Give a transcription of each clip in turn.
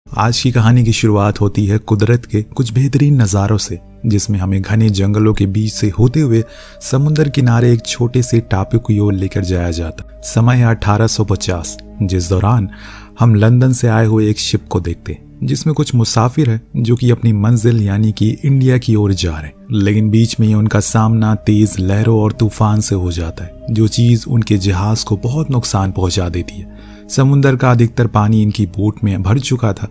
आज की कहानी की शुरुआत होती है कुदरत के कुछ बेहतरीन नज़ारों से, जिसमें हमें घने जंगलों के बीच से होते हुए समुद्र किनारे एक छोटे से टापू की ओर लेकर जाया जाता। समय है 1850, जिस दौरान हम लंदन से आए हुए एक शिप को देखते हैं जिसमें कुछ मुसाफिर हैं जो कि अपनी मंजिल यानी कि इंडिया की ओर जा रहे हैं। लेकिन बीच में ही उनका सामना तेज लहरों और तूफान से हो जाता है, जो चीज उनके जहाज को बहुत नुकसान पहुंचा देती है। समुद्र का अधिकतर पानी इनकी बोट में भर चुका था,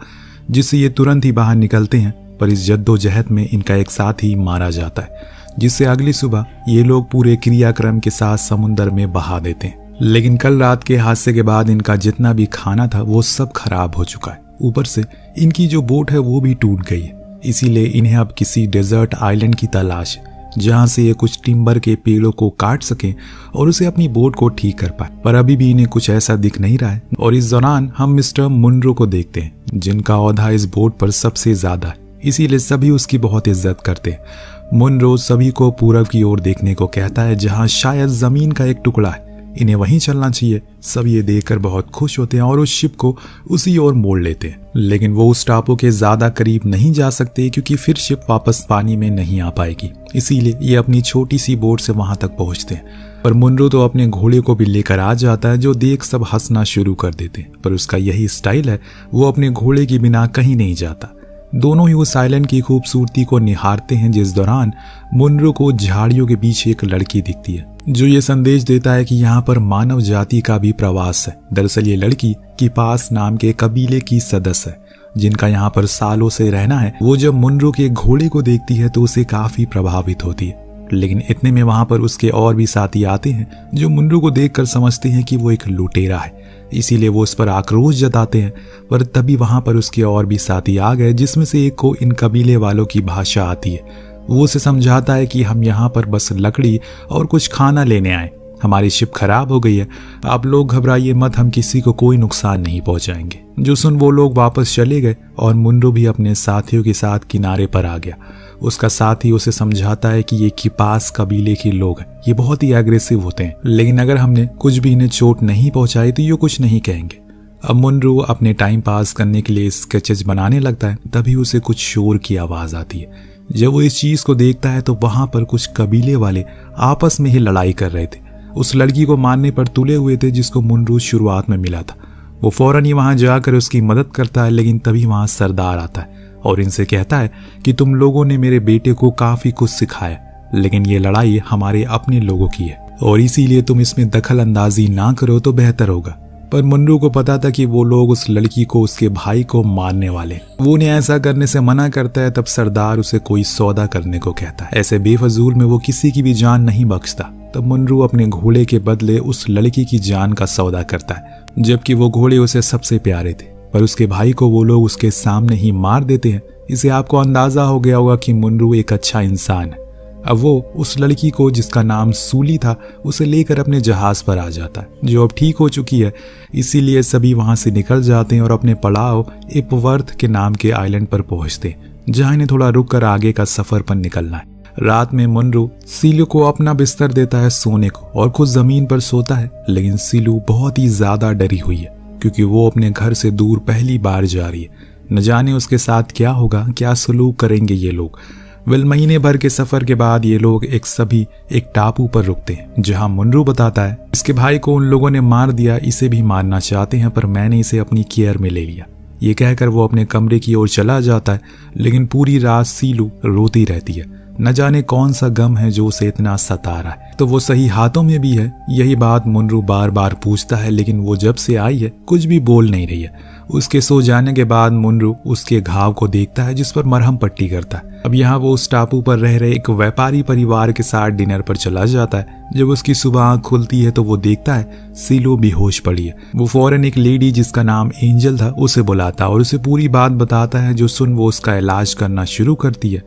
जिससे ये तुरंत ही बाहर निकलते हैं, पर इस जद्दोजहद में इनका एक साथी मारा जाता है, जिससे अगली सुबह ये लोग पूरे क्रियाक्रम के साथ समुद्र में बहा देते हैं। लेकिन कल रात के हादसे के बाद इनका जितना भी खाना था वो सब खराब हो चुका है। ऊपर से इनकी जो बोट है वो भी टूट गई है, इसीलिए इन्हें अब किसी डेजर्ट आइलैंड की तलाश है जहां से ये कुछ टिम्बर के पेड़ों को काट सकें और उसे अपनी बोट को ठीक कर पाए। पर अभी भी इन्हें कुछ ऐसा दिख नहीं रहा है। और इस दौरान हम मिस्टर मुनरो को देखते हैं, जिनका ओहदा इस बोट पर सबसे ज्यादा है, इसीलिए सभी उसकी बहुत इज्जत करते हैं। मुनरो सभी को पूरब की ओर देखने को कहता है, जहां शायद जमीन का एक टुकड़ा है, इन्हें वहीं चलना चाहिए। सब ये देखकर बहुत खुश होते हैं और उस शिप को उसी ओर मोड़ लेते हैं। लेकिन वो उस टापू के ज्यादा करीब नहीं जा सकते, क्योंकि फिर शिप वापस पानी में नहीं आ पाएगी। इसीलिए ये अपनी छोटी सी बोट से वहां तक पहुंचते हैं। पर मुनरो तो अपने घोड़े को भी लेकर आ जाता है, जो देख सब हंसना शुरू कर देते हैं। पर उसका यही स्टाइल है, वो अपने घोड़े के बिना कहीं नहीं जाता। दोनों ही उस आइलैंड की खूबसूरती को निहारते हैं, जिस दौरान मुनरो को झाड़ियों के बीच एक लड़की दिखती है, जो ये संदेश देता है कि यहाँ पर मानव जाति का भी प्रवास है। दरअसल ये लड़की किपास नाम के कबीले की सदस्य है, जिनका यहाँ पर सालों से रहना है। वो जब मुनरो के घोड़े को देखती है तो उसे काफी प्रभावित होती है। लेकिन इतने में वहां पर उसके और भी साथी आते हैं, जो मुनरो को देखकर समझते हैं कि वो एक लुटेरा है, इसीलिए वो उस पर आक्रोश जताते हैं। पर तभी वहां पर उसके और भी साथी आ गए, जिसमें से एक को इन कबीले वालों की भाषा आती है। वो उसे समझाता है कि हम यहाँ पर बस लकड़ी और कुछ खाना लेने आए, हमारी शिप खराब हो गई है, आप लोग घबराइए मत, हम किसी को कोई नुकसान नहीं पहुंचाएंगे। जो सुन वो लोग वापस चले गए और मुनरो भी अपने साथियों के साथ किनारे पर आ गया। उसका साथी उसे समझाता है कि ये किपास कबीले के लोग हैं, ये बहुत ही एग्रेसिव होते हैं, लेकिन अगर हमने कुछ भी इन्हें चोट नहीं पहुंचाई तो ये कुछ नहीं कहेंगे। अब मुनरो अपने टाइम पास करने के लिए स्केचेस बनाने लगता है। तभी उसे कुछ शोर की आवाज आती है। जब वो इस चीज को देखता है तो वहां पर कुछ कबीले वाले आपस में ही लड़ाई कर रहे थे, उस लड़की को मारने पर तुले हुए थे, जिसको मुनरो शुरुआत में मिला था। वो फौरन ही वहां जाकर उसकी मदद करता है, लेकिन तभी वहां सरदार आता है और इनसे कहता है कि तुम लोगों ने मेरे बेटे को काफी कुछ सिखाया, लेकिन ये लड़ाई हमारे अपने लोगों की है और इसीलिए तुम इसमें दखल अंदाजी ना करो तो बेहतर होगा। पर मुनरो को पता था कि वो लोग उस लड़की को, उसके भाई को मारने वाले। वो उन्हें ऐसा करने से मना करता है। तब सरदार उसे कोई सौदा करने को कहता है। ऐसे बेफजूल में वो किसी की भी जान नहीं बख्शता। तब मुनरो अपने घोड़े के बदले उस लड़की की जान का सौदा करता है, जबकि वो घोड़े उसे सबसे प्यारे थे। पर उसके भाई को वो लोग उसके सामने ही मार देते हैं। इसे आपको अंदाजा हो गया होगा कि मुनरो एक अच्छा इंसान है। अब वो उस लड़की को, जिसका नाम सूली था, उसे लेकर अपने जहाज पर आ जाता है, जो अब ठीक हो चुकी है। इसीलिए सभी वहां से निकल जाते हैं और अपने पड़ाव इपवर्थ के नाम के आइलैंड पर पहुंचते हैं, जहां इन्हें थोड़ा रुक कर आगे का सफर पर निकलना है। रात में मुनरो सीलू को अपना बिस्तर देता है सोने को और खुद जमीन पर सोता है। लेकिन सीलू बहुत ही ज्यादा डरी हुई है, क्योंकि वो अपने घर से दूर पहली बार जा रही है। न जाने उसके साथ क्या होगा, क्या सलूक करेंगे ये लोग। महीने भर के सफर के बाद ये लोग एक टापू पर रुकते हैं, जहां मुनरो बताता है इसके भाई को उन लोगों ने मार दिया, इसे भी मारना चाहते हैं, पर मैंने इसे अपनी केयर में ले लिया। ये कहकर वो अपने कमरे की ओर चला जाता है। लेकिन पूरी रात सीलू रोती रहती है, न जाने कौन सा गम है जो उसे इतना सता रहा है। तो वो सही हाथों में भी है, यही बात मुनरो बार बार पूछता है, लेकिन वो जब से आई है कुछ भी बोल नहीं रही है। उसके सो जाने के बाद मुनरो उसके घाव को देखता है, जिस पर मरहम पट्टी करता है। अब यहाँ वो उस टापू पर रह रहे एक व्यापारी परिवार के साथ डिनर पर चला जाता है। जब उसकी सुबह आंख खुलती है तो वो देखता है सीलू बेहोश पड़ी है। वो फौरन एक लेडी, जिसका नाम एंजल था, उसे बुलाता और उसे पूरी बात बताता है, जो सुन वो उसका इलाज करना शुरू करती है।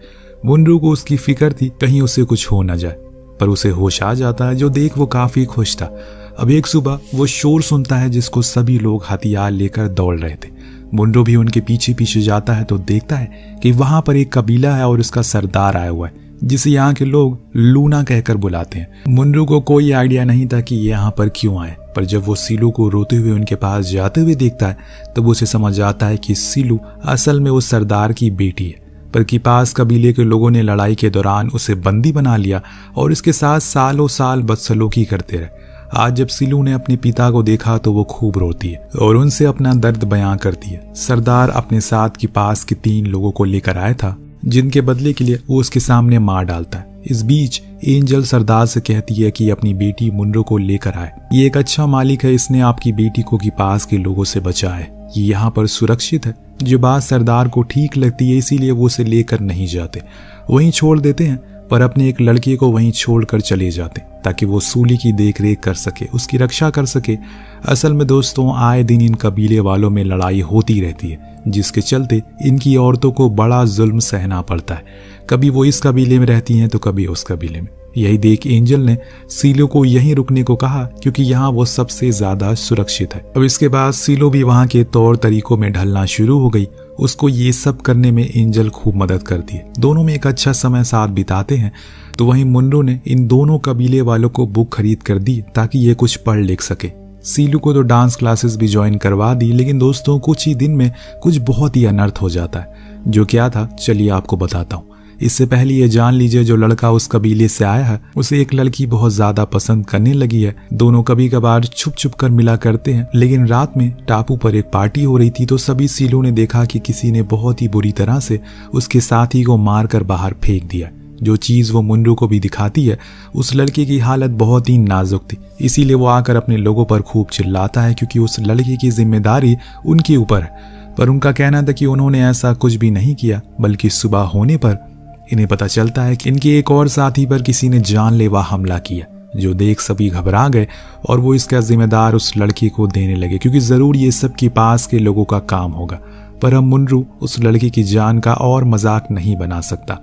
मुनरो को उसकी फिक्र थी कहीं उसे कुछ हो न जाए, पर उसे होश आ जाता है, जो देख वो काफी खुश था। अब एक सुबह वो शोर सुनता है, जिसको सभी लोग हथियार लेकर दौड़ रहे थे। मुनरो भी उनके पीछे पीछे जाता है तो देखता है कि वहां पर एक कबीला है और उसका सरदार आया हुआ है, जिसे यहाँ के लोग लूना कहकर बुलाते हैं। मुनरू को कोई आइडिया नहीं था कि ये यहाँ पर क्यों आए, पर जब वो सीलू को रोते हुए उनके पास जाते हुए देखता है तब उसे समझ आता है कि सीलू असल में उस सरदार की बेटी है। पर किपास कबीले के लोगों ने लड़ाई के दौरान उसे बंदी बना लिया और इसके साथ सालों साल बदसलूकी करते रहे। आज जब सीलू ने अपने पिता को देखा तो वो खूब रोती है और उनसे अपना दर्द बयां करती है। सरदार अपने साथ किपास के 3 लोगों को लेकर आया था, जिनके बदले के लिए वो उसके सामने मार डालता है। इस बीच एंजल सरदार से कहती है कि अपनी बेटी मुनरू को लेकर आए। ये एक अच्छा मालिक है, इसने आपकी बेटी को किपास के लोगों से बचाया है, ये यहाँ पर सुरक्षित है। जो बात सरदार को ठीक लगती है इसीलिए वो उसे लेकर नहीं जाते, वहीं छोड़ देते हैं, पर अपने एक लड़के को वहीं छोड़कर चले जाते ताकि वो सूली की देखरेख कर सके, उसकी रक्षा कर सके। असल में दोस्तों, आए दिन इन कबीले वालों में लड़ाई होती रहती है, जिसके चलते इनकी औरतों को बड़ा जुल्म सहना पड़ता है। कभी वो इस कबीले में रहती हैं तो कभी उस कबीले में। यही देख एंजल ने सीलो को यहीं रुकने को कहा क्योंकि यहाँ वो सबसे ज्यादा सुरक्षित है। अब इसके बाद सीलो भी वहाँ के तौर तरीकों में ढलना शुरू हो गई। उसको ये सब करने में एंजल खूब मदद करती है। दोनों में एक अच्छा समय साथ बिताते हैं। तो वहीं मुनरू ने इन दोनों कबीले वालों को बुक खरीद कर दी ताकि ये कुछ पढ़ लिख सके। सीलू को तो डांस क्लासेस भी ज्वाइन करवा दी, लेकिन दोस्तों कुछ ही दिन में कुछ बहुत ही अनर्थ हो जाता है। जो क्या था चलिए आपको बताता हूँ। इससे पहले ये जान लीजिए, जो लड़का उस कबीले से आया है उसे एक लड़की बहुत ज्यादा पसंद करने लगी है। दोनों कभी कभार छुप छुप कर मिला करते हैं, लेकिन रात में टापू पर एक पार्टी हो रही थी तो सभी सीलू ने देखा कि किसी ने बहुत ही बुरी तरह से उसके साथी को मारकर बाहर फेंक दिया। जो चीज वो मुनरू को भी दिखाती है, उस लड़के की हालत बहुत ही नाजुक थी, इसीलिए वो आकर अपने लोगों पर खूब चिल्लाता है क्योंकि उस लड़के की जिम्मेदारी उनके ऊपर है। पर उनका कहना था कि उन्होंने ऐसा कुछ भी नहीं किया, बल्कि सुबह होने पर इन्हें पता चलता है कि इनके एक और साथी पर किसी ने जानलेवा हमला किया। जो देख सभी घबरा गए और वो इसका जिम्मेदार उस लड़के को देने लगे क्योंकि जरूर ये सब के पास के लोगों का काम होगा। पर अब मुनरू उस लड़के की जान का और मजाक नहीं बना सकता।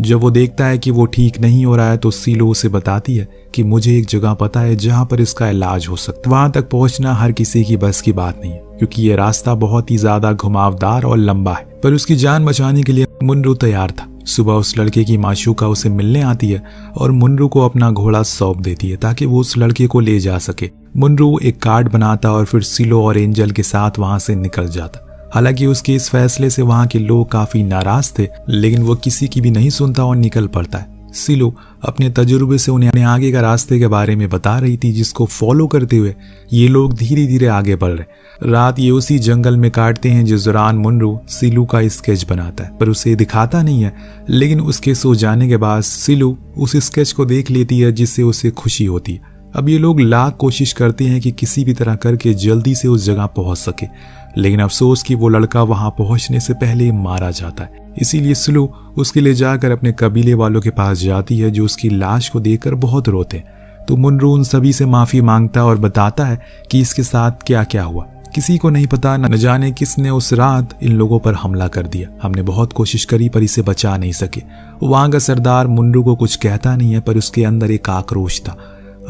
जब वो देखता है कि वो ठीक नहीं हो रहा है तो सीलो उसे बताती है कि मुझे एक जगह पता है जहां पर इसका इलाज हो सकता है। वहां तक पहुंचना हर किसी की बस की बात नहीं है क्योंकि ये रास्ता बहुत ही ज्यादा घुमावदार और लंबा है, पर उसकी जान बचाने के लिए मुनरू तैयार था। सुबह उस लड़के की माशूका उसे मिलने आती है और मुनरू को अपना घोड़ा सौंप देती है ताकि वो उस लड़के को ले जा सके। मुनरू एक कार्ड बनाता और फिर सीलो और एंजल के साथ वहां से निकल जाता। हालांकि उसके इस फैसले से वहां के लोग काफी नाराज थे, लेकिन वो किसी की भी नहीं सुनता और निकल पड़ता है। सीलो अपने तजुर्बे से उन्हें आगे का रास्ते के बारे में बता रही थी, जिसको फॉलो करते हुए ये लोग धीरे धीरे आगे बढ़ रहे। रात ये उसी जंगल में काटते हैं जिस दौरान मुनरू सीलू का स्केच बनाता है, पर उसे दिखाता नहीं है। लेकिन उसके सो जाने के बाद सीलू उस स्केच को देख लेती है जिससे उसे खुशी होती है। अब ये लोग लाख कोशिश करते हैं कि किसी भी तरह करके जल्दी से उस जगह पहुंच सके, लेकिन अफसोस कि वो लड़का वहां पहुंचने से पहले मारा जाता है। इसीलिए सीलू उसके ले जाकर अपने कबीले वालों के पास जाती है जो उसकी लाश को देखकर बहुत रोते हैं। तो मुनरू उन सभी से माफी मांगता और बताता है कि इसके साथ क्या क्या हुआ। किसी को नहीं पता, न जाने किसने उस रात इन लोगों पर हमला कर दिया। हमने बहुत कोशिश करी पर इसे बचा नहीं सके। वहां का सरदार मुनरू को कुछ कहता नहीं है, पर उसके अंदर एक आक्रोश था।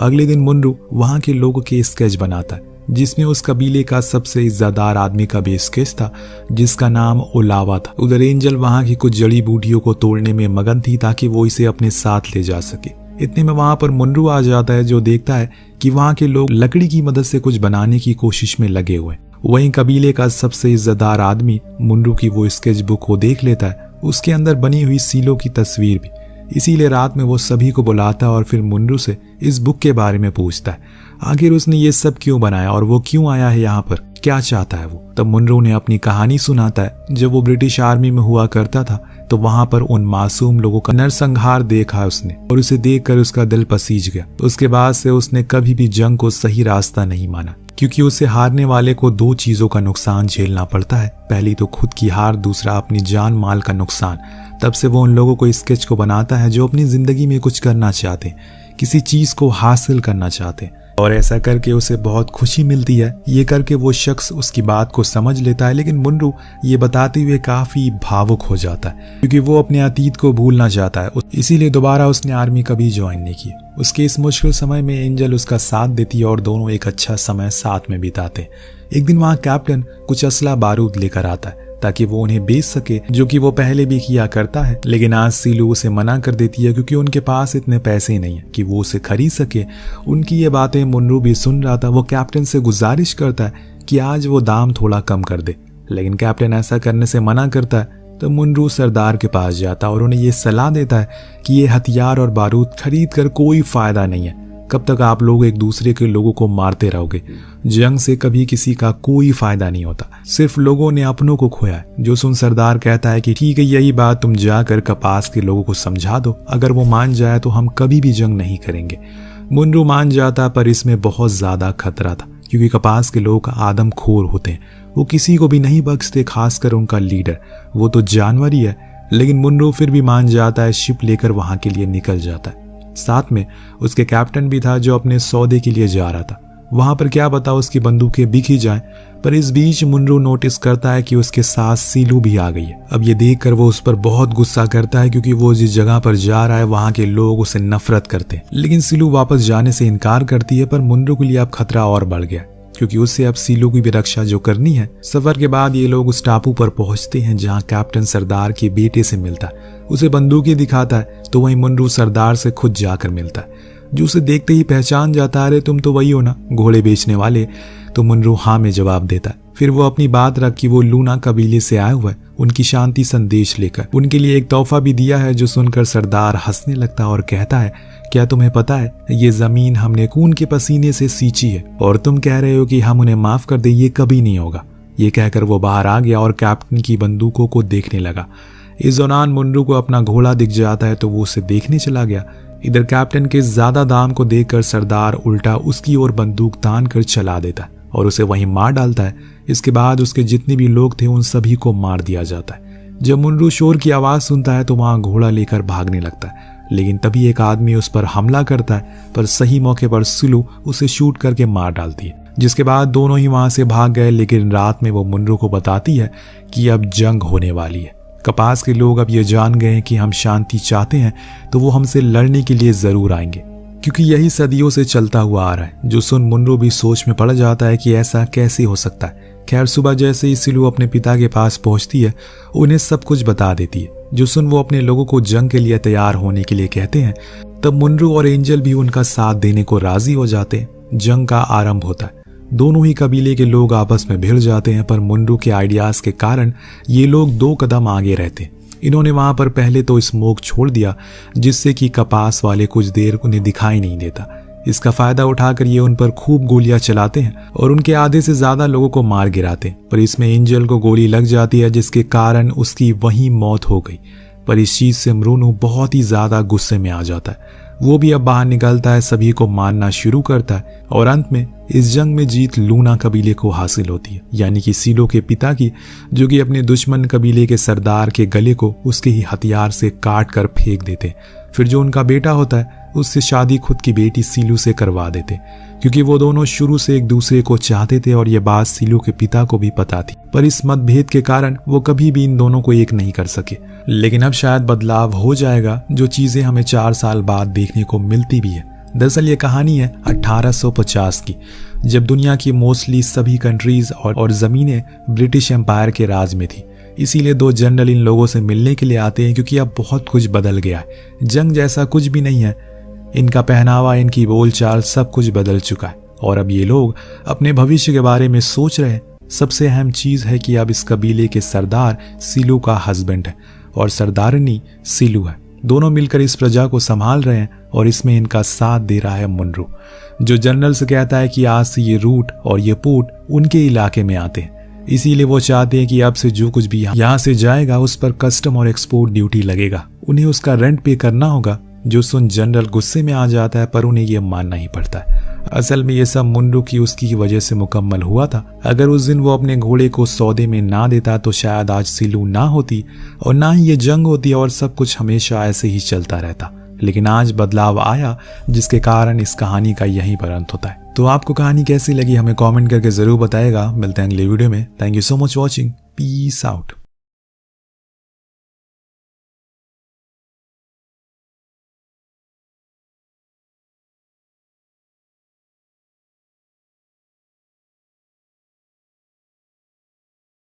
अगले दिन मुनरू वहां के लोगों के स्केच बनाता है जिसमें उस कबीले का सबसे इज्जतदार आदमी का भी स्केच था जिसका नाम ओलावा था। उधर एंजल वहां की कुछ जड़ी बूटियों को तोड़ने में मगन थी ताकि वो इसे अपने साथ ले जा सके। इतने में वहां पर मुनरू आ जाता है जो देखता है कि वहां के लोग लकड़ी की मदद से कुछ बनाने की कोशिश में लगे हुए। वहीं कबीले का सबसे इज्जतदार आदमी मुनरू की वो स्केच बुक को देख लेता है, उसके अंदर बनी हुई सीलो की तस्वीर भी। इसीलिए रात में वो सभी को बुलाता और फिर मुनरू से इस बुक के बारे में पूछता है, आखिर उसने ये सब क्यों बनाया और वो क्यों आया है यहाँ पर, क्या चाहता है वो। तब मुनरू ने अपनी कहानी सुनाता है। जब वो ब्रिटिश आर्मी में हुआ करता था तो वहां पर उन मासूम लोगों का नरसंहार देखा उसने और उसे देखकर उसका दिल पसीज गया। उसके बाद से उसने कभी भी जंग को सही रास्ता नहीं माना क्योंकि उसे हारने वाले को 2 चीजों का नुकसान झेलना पड़ता है, पहली तो खुद की हार, दूसरा अपनी जान माल का नुकसान। तब से वो उन लोगों को स्केच को बनाता है जो अपनी जिंदगी में कुछ करना चाहते हैं, किसी चीज को हासिल करना चाहते हैं, और ऐसा करके उसे बहुत खुशी मिलती है। ये करके वो शख्स उसकी बात को समझ लेता है, लेकिन मुनरू ये बताते हुए काफी भावुक हो जाता है क्योंकि वो अपने अतीत को भूलना चाहता है। इसीलिए दोबारा उसने आर्मी कभी ज्वाइन नहीं की। उसके इस मुश्किल समय में एंजल उसका साथ देती है और दोनों एक अच्छा समय साथ में बिताते। एक दिन वहां कैप्टन कुछ असला बारूद लेकर आता है ताकि वो उन्हें बेच सके, जो कि वो पहले भी किया करता है। लेकिन आज सीलू उसे मना कर देती है क्योंकि उनके पास इतने पैसे नहीं है कि वो उसे खरीद सके। उनकी ये बातें मुनरू भी सुन रहा था। वो कैप्टन से गुजारिश करता है कि आज वो दाम थोड़ा कम कर दे, लेकिन कैप्टन ऐसा करने से मना करता है। तो मुनरू सरदार के पास जाता है और उन्हें ये सलाह देता है कि ये हथियार और बारूद खरीद कर कोई फायदा नहीं है। कब तक आप लोग एक दूसरे के लोगों को मारते रहोगे? जंग से कभी किसी का कोई फायदा नहीं होता, सिर्फ लोगों ने अपनों को खोया है। जो सुन सरदार कहता है कि ठीक है, यही बात तुम जाकर कपास के लोगों को समझा दो, अगर वो मान जाए तो हम कभी भी जंग नहीं करेंगे। मुनरू मान जाता, पर इसमें बहुत ज्यादा खतरा था क्योंकि कपास के लोग आदमखोर होते हैं। वो किसी को भी नहीं बख्शते, खासकर उनका लीडर। वो तो जानवर ही है। लेकिन मुनरू फिर भी मान जाता है, शिप लेकर वहां के लिए निकल जाता है। साथ में उसके कैप्टन भी था जो अपने सौदे के लिए जा रहा था। वहां पर क्या बता उसकी बंदूकें बिक ही जाएं। पर इस बीच मुनरू नोटिस करता है कि उसके साथ सीलू भी आ गई है। अब ये देखकर वो उस पर बहुत गुस्सा करता है क्योंकि वो जिस जगह पर जा रहा है वहां के लोग उसे नफरत करते हैं। लेकिन सीलू वापस जाने से इनकार करती है। पर मुनरू के लिए अब खतरा और बढ़ गया क्योंकि उससे अब सीलू की भी रक्षा जो करनी है। सफर के बाद ये लोग उस टापू पर पहुंचते हैं जहां कैप्टन सरदार के बेटे से मिलता है। उसे बंदूकें दिखाता है तो वहीं मुनरू सरदार से खुद जाकर मिलता है, जो उसे देखते ही पहचान जाता है। अरे तुम तो वही हो ना, घोड़े बेचने वाले? तो मुनरू हाँ में जवाब देता है। फिर वो अपनी बात रख कि वो लूना कबीले से आया हुआ है, उनकी शांति संदेश लेकर। उनके लिए एक तोहफा भी दिया है। जो सुनकर सरदार हंसने लगता है और कहता है, क्या तुम्हें पता है ये जमीन हमने खून के पसीने से सींची है और तुम कह रहे हो कि हम उन्हें माफ कर दे? ये कभी नहीं होगा। ये कहकर वो बाहर आ गया और कैप्टन की बंदूकों को देखने लगा। इस दौरान मुनरू को अपना घोड़ा दिख जाता है तो वो उसे देखने चला गया। इधर कैप्टन के ज्यादा दाम को देखकर सरदार उल्टा उसकी ओर बंदूक तान कर चला देता है और उसे वहीं मार डालता है। इसके बाद उसके जितने भी लोग थे उन सभी को मार दिया जाता है। जब मुनरू शोर की आवाज सुनता है तो वहां घोड़ा लेकर भागने लगता है, लेकिन तभी एक आदमी उस पर हमला करता है। पर सही मौके पर सीलू उसे शूट करके मार डालती है, जिसके बाद दोनों ही वहां से भाग गए। लेकिन रात में वो मुनरू को बताती है कि अब जंग होने वाली है। कपास के लोग अब ये जान गए हैं कि हम शांति चाहते हैं तो वो हमसे लड़ने के लिए जरूर आएंगे, क्योंकि यही सदियों से चलता हुआ आ रहा है। जो सुन मुनरू भी सोच में पड़ जाता है कि ऐसा कैसे हो सकता है। खैर सुबह जैसे ही सीलू अपने पिता के पास पहुंचती है, उन्हें सब कुछ बता देती है। जो सुन वो अपने लोगों को जंग के लिए तैयार होने के लिए कहते हैं। तब मुनरू और एंजल भी उनका साथ देने को राजी हो जाते हैं। जंग का आरंभ होता है। दोनों ही कबीले के लोग आपस में भिड़ जाते हैं, पर मुनरू के आइडियाज के कारण ये लोग 2 कदम आगे रहते। इन्होंने वहां पर पहले तो स्मोक छोड़ दिया, जिससे कि कपास वाले कुछ देर उन्हें दिखाई नहीं देता। इसका फायदा उठाकर ये उन पर खूब गोलियां चलाते हैं और उनके आधे से ज्यादा लोगों को मार गिराते हैं। पर इसमें एंजल को गोली लग जाती है, जिसके कारण उसकी वहीं मौत हो गई। पर इस चीज से मुनरू बहुत ही ज्यादा गुस्से में आ जाता है। वो भी अब बाहर निकलता है, सभी को मारना शुरू करता है और अंत में इस जंग में जीत लूना कबीले को हासिल होती है, यानी कि सीलो के पिता की, जो कि अपने दुश्मन कबीले के सरदार के गले को उसके ही हथियार से काट कर फेंक देते। फिर जो उनका बेटा होता है उससे शादी खुद की बेटी सीलू से करवा देते, क्योंकि वो दोनों शुरू से एक दूसरे को चाहते थे और ये बात सीलू के पिता को भी पता थी। पर इस मतभेद के कारण वो कभी भी इन दोनों को एक नहीं कर सके। लेकिन अब शायद बदलाव हो जाएगा, जो चीजें हमें 4 साल बाद देखने को मिलती भी है। दरअसल ये कहानी है 1850 की, जब दुनिया की मोस्टली सभी कंट्रीज और जमीनें ब्रिटिश एम्पायर के राज में थी। इसीलिए 2 जनरल इन लोगों से मिलने के लिए आते हैं, क्योंकि अब बहुत कुछ बदल गया है। जंग जैसा कुछ भी नहीं है। इनका पहनावा, इनकी बोलचाल, सब कुछ बदल चुका है और अब ये लोग अपने भविष्य के बारे में सोच रहे हैं। सबसे अहम चीज है कि अब इस कबीले के सरदार सीलू का हस्बैंड है और सरदारनी सीलू है। दोनों मिलकर इस प्रजा को संभाल रहे हैं और इसमें इनका साथ दे रहा है मुनरू, जो जनरल से कहता है कि आज से ये रूट और ये पोर्ट उनके इलाके में आते हैं। इसीलिए वो चाहते हैं कि अब से जो कुछ भी यहाँ से जाएगा उस पर कस्टम और एक्सपोर्ट ड्यूटी लगेगा। उन्हें उसका रेंट पे करना होगा। जो सुन जनरल गुस्से में आ जाता है, पर उन्हें यह मानना ही पड़ता है। असल में ये सब मुनरू की उसकी वजह से मुकम्मल हुआ था। अगर उस दिन वो अपने घोड़े को सौदे में ना देता तो शायद आज सीलू ना होती और ना ही ये जंग होती और सब कुछ हमेशा ऐसे ही चलता रहता। लेकिन आज बदलाव आया, जिसके कारण इस कहानी का यहीं पर अंत होता है। तो आपको कहानी कैसी लगी हमें कमेंट करके जरूर बताएगा। मिलते हैं अगले वीडियो में। Thank you so much watching. Peace out.